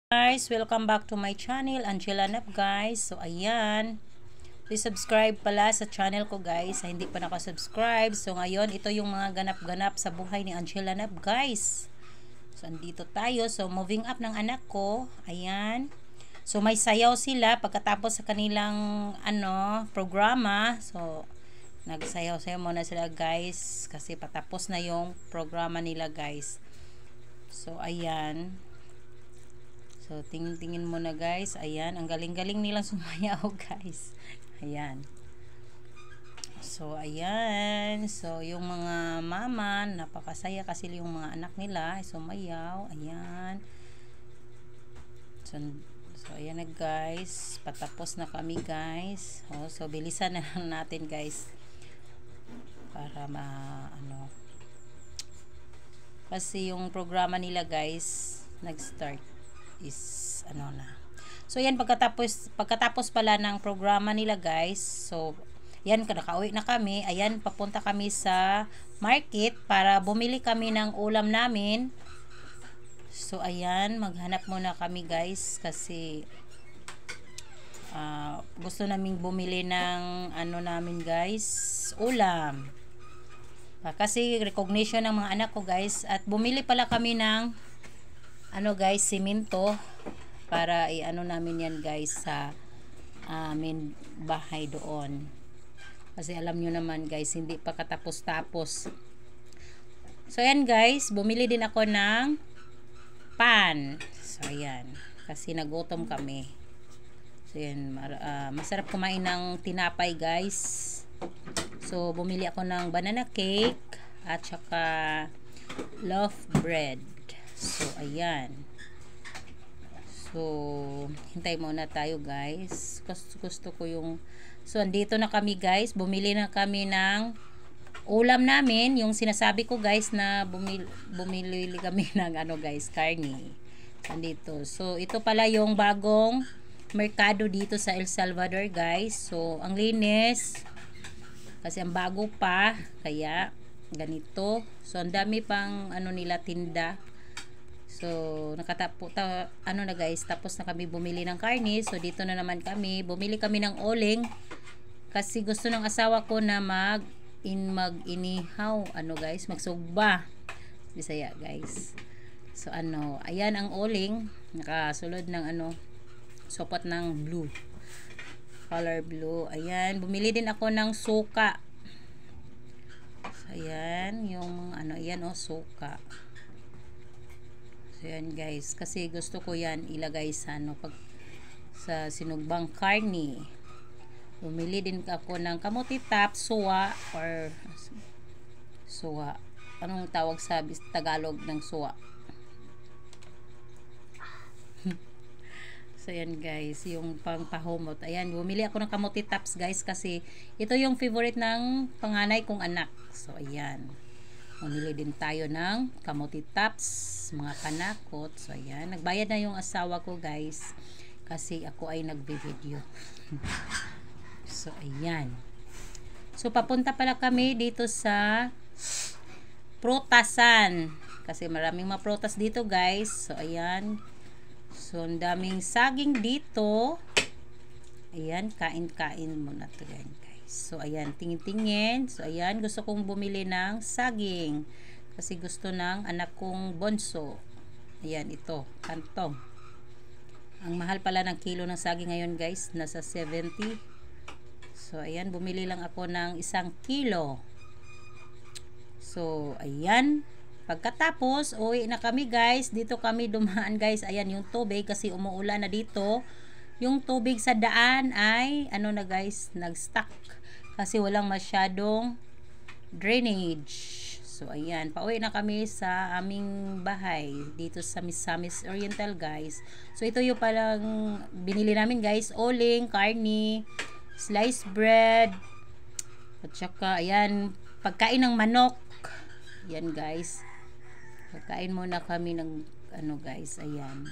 Guys, welcome back to my channel, Angela Nap guys. So ayan, please subscribe pala sa channel ko guys, sa hindi pa nakasubscribe. So ngayon, ito yung mga ganap-ganap sa buhay ni Angela Nap guys. So andito tayo, so moving up ng anak ko, ayan. So may sayaw sila pagkatapos sa kanilang programa. So nagsayaw-sayaw muna sila guys, kasi patapos na yung programa nila guys. So ayan. So, tingin-tingin mo na guys. Ayan. Ang galing-galing nilang sumayaw guys. Ayan. So, ayan. So, yung mga mama, napakasaya kasi yung mga anak nila sumayaw. Ayan. So ayan na guys. Patapos na kami guys. So, bilisan na lang natin guys. Para kasi yung programa nila guys, nag-start is na. So yan, pagkatapos pala ng programa nila guys, so yan, nakauwi na kami. Ayan, papunta kami sa market para bumili kami ng ulam namin. So ayan, maghanap muna kami guys kasi gusto naming bumili ng namin guys, ulam. Kasi recognition ng mga anak ko guys, at bumili pala kami ng guys, simento para namin yan guys sa amin bahay doon. Kasi alam nyo naman guys, hindi pa katapos-tapos. So ayan guys, bumili din ako ng pan. So ayan, kasi nagutom kami. So ayan, masarap kumain ng tinapay guys. So bumili ako ng banana cake at saka loaf bread. So, ayan. So, hintay muna tayo guys. Gusto ko yung... So, andito na kami guys. Bumili na kami ng ulam namin. Yung sinasabi ko guys na bumili kami ng guys, karne. Andito. So, ito pala yung bagong merkado dito sa El Salvador guys. So, ang linis. Kasi ang bago pa. Kaya, ganito. So, ang dami pang nila tinda. So, na guys, tapos na kami bumili ng karne. So, dito na naman kami. Bumili kami ng oling. Kasi gusto ng asawa ko na mag-inihaw. Guys, magsugba. Bisaya guys. So, ayan ang oling. Nakasulod ng sopot ng blue. Color blue. Ayan, bumili din ako ng suka. So, ayan, yung ayan suka. So yan guys, kasi gusto ko yan ilagay sa sa sinugbang karne. Bumili din ako ng kamuti tap, suwa or suwa. Anong tawag sa Tagalog ng suwa? So yan guys, yung pangpahumot. Ayan, bumili ako ng kamuti taps guys kasi ito yung favorite ng panganay kong anak. So ayan. Bumili din tayo ng kamuti tops, mga kanakot. So, ayan. Nagbayad na yung asawa ko, guys. Kasi ako ay nagbe-video. So, ayan. So, papunta pala kami dito sa prutasan. Kasi maraming mga prutas dito, guys. So, ayan. So, ang daming saging dito. Ayan, kain-kain muna to yan, guys. So, ayan, tingin-tingin. So, ayan, gusto kong bumili ng saging. Kasi gusto ng anak kong bonso. Ayan, ito, kantong. Ang mahal pala ng kilo ng saging ngayon, guys. Nasa 70. So, ayan, bumili lang ako ng 1 kilo. So, ayan. Pagkatapos, uwi na kami, guys. Dito kami dumaan, guys. Ayan, yung tubig kasi umuulan na dito. Yung tubig sa daan ay, na guys, nag-stuck. Kasi walang masyadong drainage. So, ayan. Pauwi na kami sa aming bahay. Dito sa Misamis Oriental, guys. So, ito yung palang binili namin, guys. Oling, karne, sliced bread. At saka, ayan, pagkain ng manok. Ayan, guys. Pagkain muna kami ng, guys. Ayan.